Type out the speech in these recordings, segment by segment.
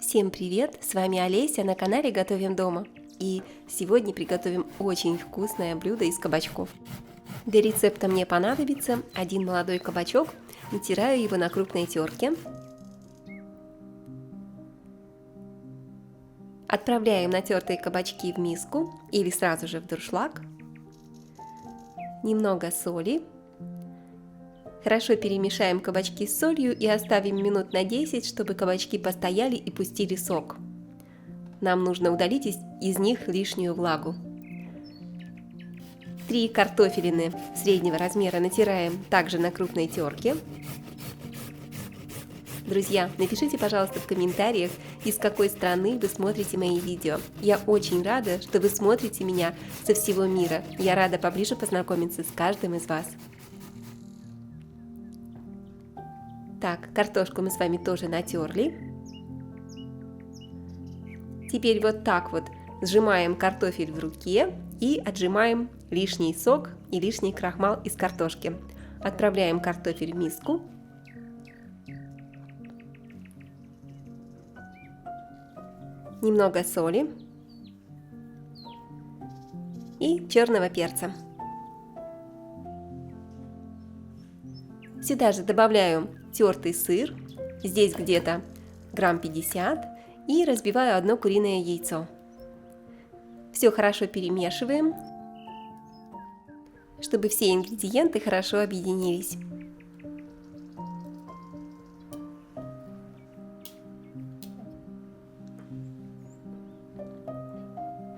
Всем привет! С вами Олеся на канале Готовим дома. И сегодня приготовим очень вкусное блюдо из кабачков. Для рецепта мне понадобится один молодой кабачок. Натираю его на крупной терке. Отправляем натертые кабачки в миску или сразу же в дуршлаг. Немного соли. Хорошо перемешаем кабачки с солью и оставим минут на 10, чтобы кабачки постояли и пустили сок. Нам нужно удалить из них лишнюю влагу. 3 картофелины среднего размера натираем также на крупной терке. Друзья, напишите, пожалуйста, в комментариях, из какой страны вы смотрите мои видео. Я очень рада, что вы смотрите меня со всего мира. Я рада поближе познакомиться с каждым из вас. Так, картошку мы с вами тоже натерли. Теперь вот так вот сжимаем картофель в руке и отжимаем лишний сок и лишний крахмал из картошки. Отправляем картофель в миску. Немного соли и черного перца. Сюда же добавляю тертый сыр, здесь где-то грамм 50, и разбиваю одно куриное яйцо. Все хорошо перемешиваем, чтобы все ингредиенты хорошо объединились.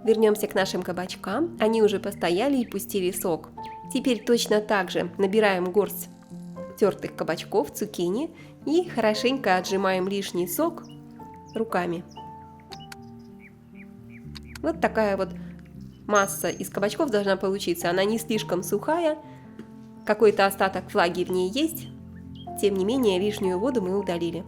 Вернемся к нашим кабачкам, они уже постояли и пустили сок. Теперь точно так же набираем горсть тертых кабачков, цукини и хорошенько отжимаем лишний сок руками. Вот такая вот масса из кабачков должна получиться. Она не слишком сухая, какой-то остаток влаги в ней есть, тем не менее лишнюю воду мы удалили.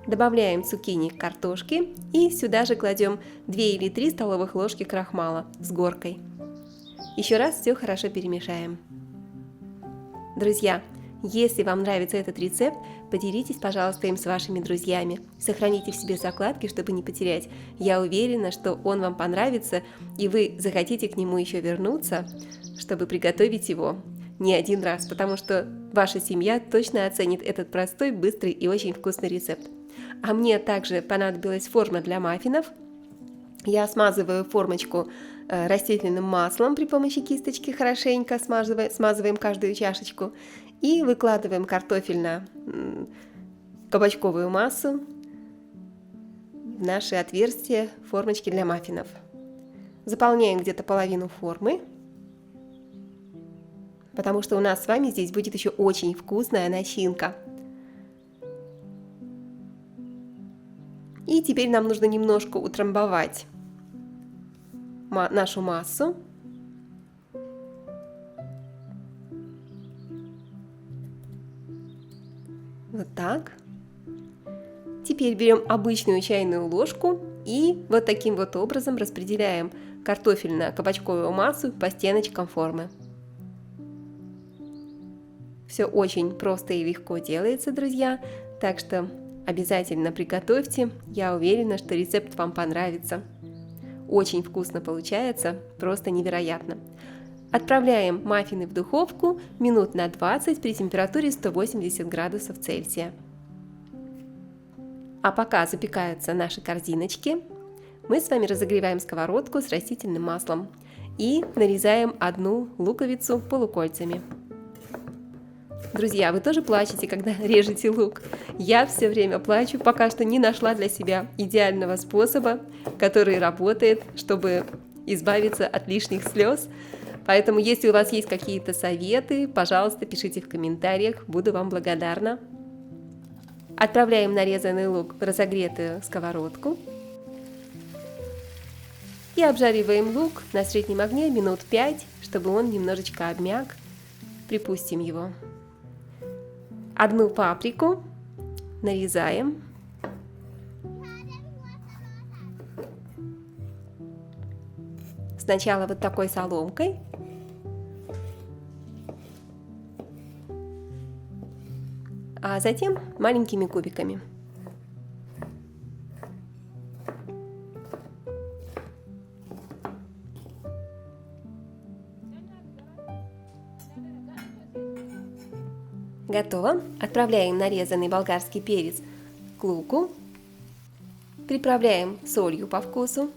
Добавляем цукини к картошке и сюда же кладем 2 или 3 столовых ложки крахмала с горкой. Еще раз все хорошо перемешаем. Друзья, если вам нравится этот рецепт, поделитесь, пожалуйста, им с вашими друзьями. Сохраните в себе закладки, чтобы не потерять. Я уверена, что он вам понравится, и вы захотите к нему еще вернуться, чтобы приготовить его не один раз, потому что ваша семья точно оценит этот простой, быстрый и очень вкусный рецепт. А мне также понадобилась форма для маффинов. Я смазываю формочку растительным маслом при помощи кисточки, хорошенько смазываем каждую чашечку и выкладываем картофельно-кабачковую массу в наши отверстия формочки для маффинов. Заполняем где-то половину формы, потому что у нас с вами здесь будет еще очень вкусная начинка. И теперь нам нужно немножко утрамбовать нашу массу. Вот так. Теперь берем обычную чайную ложку и вот таким вот образом распределяем картофельно-кабачковую массу по стеночкам формы. Все очень просто и легко делается, друзья, так что обязательно приготовьте. Я уверена, что рецепт вам понравится. Очень вкусно получается, просто невероятно. Отправляем маффины в духовку минут на 20 при температуре 180 градусов Цельсия. А пока запекаются наши корзиночки, мы с вами разогреваем сковородку с растительным маслом и нарезаем одну луковицу полукольцами. Друзья, вы тоже плачете, когда режете лук? Я все время плачу, пока что не нашла для себя идеального способа, который работает, чтобы избавиться от лишних слез. Поэтому, если у вас есть какие-то советы, пожалуйста, пишите в комментариях, буду вам благодарна. Отправляем нарезанный лук в разогретую сковородку и обжариваем лук на среднем огне минут 5, чтобы он немножечко обмяк. Припустим его. Одну паприку нарезаем. Сначала вот такой соломкой. А затем маленькими кубиками. Готово. Отправляем нарезанный болгарский перец к луку. Приправляем солью по вкусу.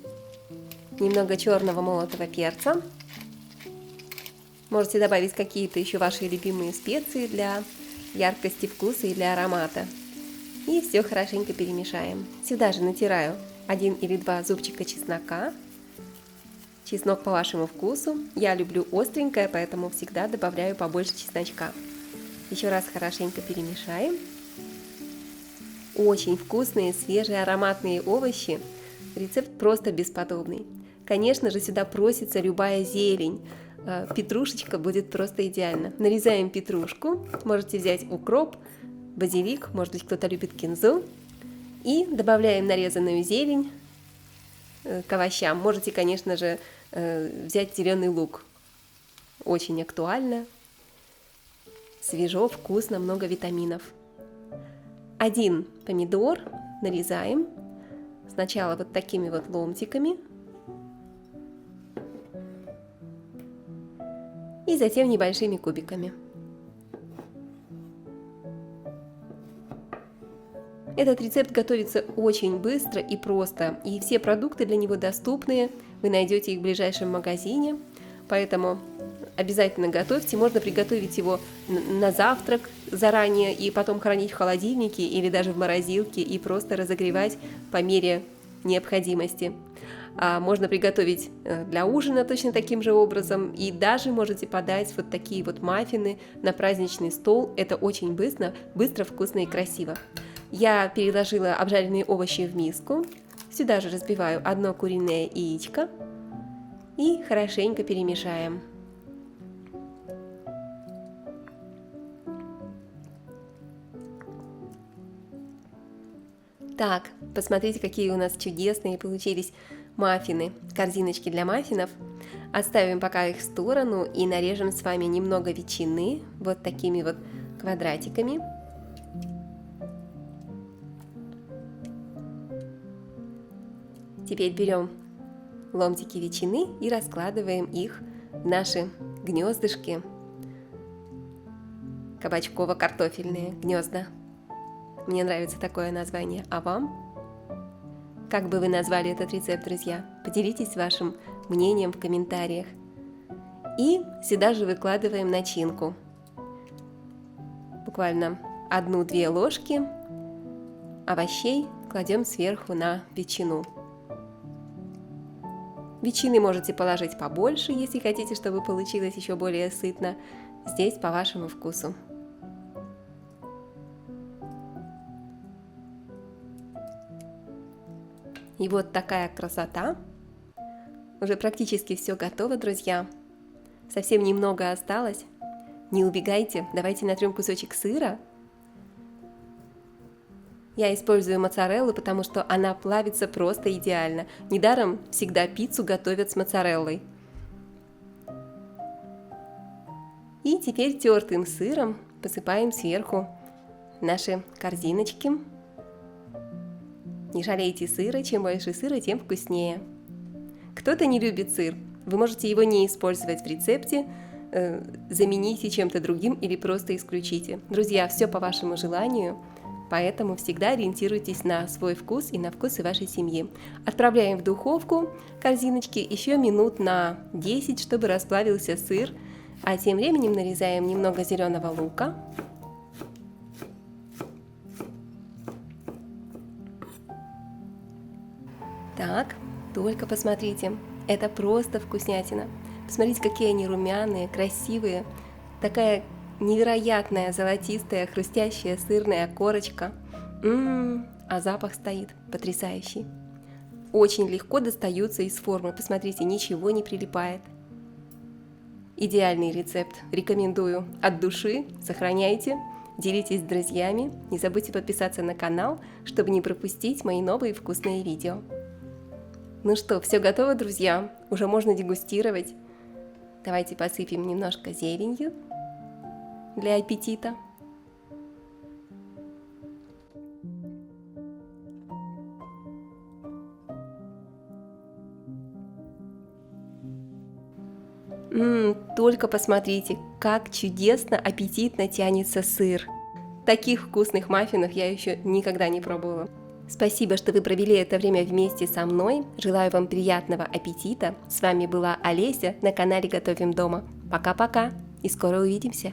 Немного черного молотого перца. Можете добавить какие-то еще ваши любимые специи для яркости вкуса и для аромата. И все хорошенько перемешаем. Сюда же натираю 1 или 2 зубчика чеснока. Чеснок по вашему вкусу. Я люблю остренькое, поэтому всегда добавляю побольше чесночка. Еще раз хорошенько перемешаем. Очень вкусные, свежие, ароматные овощи. Рецепт просто бесподобный. Конечно же, сюда просится любая зелень. Петрушечка будет просто идеально. Нарезаем петрушку. Можете взять укроп, базилик, может быть, кто-то любит кинзу. И добавляем нарезанную зелень к овощам. Можете, конечно же, взять зеленый лук. Очень актуально. Свежо, вкусно, много витаминов. 1 помидор нарезаем. Сначала вот такими вот ломтиками. И затем небольшими кубиками. Этот рецепт готовится очень быстро и просто, и все продукты для него доступные, вы найдете их в ближайшем магазине, поэтому обязательно готовьте. Можно приготовить его на завтрак заранее и потом хранить в холодильнике или даже в морозилке и просто разогревать по мере необходимости. Можно приготовить для ужина точно таким же образом, и даже можете подать вот такие вот маффины на праздничный стол. Это очень быстро, вкусно и красиво. Я переложила обжаренные овощи в миску. Сюда же разбиваю 1 куриное яичко и хорошенько перемешаем. Так, посмотрите, какие у нас чудесные получились маффины, корзиночки для маффинов. Оставим пока их в сторону и нарежем с вами немного ветчины, вот такими вот квадратиками. Теперь берем ломтики ветчины и раскладываем их в наши гнездышки, кабачково-картофельные гнезда. Мне нравится такое название, а вам? Как бы вы назвали этот рецепт, друзья? Поделитесь вашим мнением в комментариях. И сюда же выкладываем начинку. Буквально 1-2 ложки овощей кладем сверху на ветчину. Ветчины можете положить побольше, если хотите, чтобы получилось еще более сытно. Здесь по вашему вкусу. И вот такая красота. Уже практически все готово, друзья. Совсем немного осталось. Не убегайте, давайте натрем кусочек сыра. Я использую моцареллу, потому что она плавится просто идеально. Недаром всегда пиццу готовят с моцареллой. И теперь тертым сыром посыпаем сверху наши корзиночки. Не жалейте сыра, чем больше сыра, тем вкуснее. Кто-то не любит сыр, вы можете его не использовать в рецепте, замените чем-то другим или просто исключите. Друзья, все по вашему желанию. Поэтому всегда ориентируйтесь на свой вкус и на вкусы вашей семьи. Отправляем в духовку корзиночки еще минут на 10, чтобы расплавился сыр. А тем временем нарезаем немного зеленого лука. Так, только посмотрите, это просто вкуснятина. Посмотрите, какие они румяные, красивые. Такая невероятная золотистая, хрустящая сырная корочка. А запах стоит потрясающий. Очень легко достаются из формы. Посмотрите, ничего не прилипает. Идеальный рецепт. Рекомендую от души. Сохраняйте, делитесь с друзьями. Не забудьте подписаться на канал, чтобы не пропустить мои новые вкусные видео. Ну что, все готово, друзья? Уже можно дегустировать. Давайте посыпем немножко зеленью для аппетита. Только посмотрите, как чудесно, аппетитно тянется сыр. Таких вкусных маффинов я еще никогда не пробовала. Спасибо, что вы провели это время вместе со мной. Желаю вам приятного аппетита. С вами была Олеся на канале Готовим дома. Пока-пока и скоро увидимся.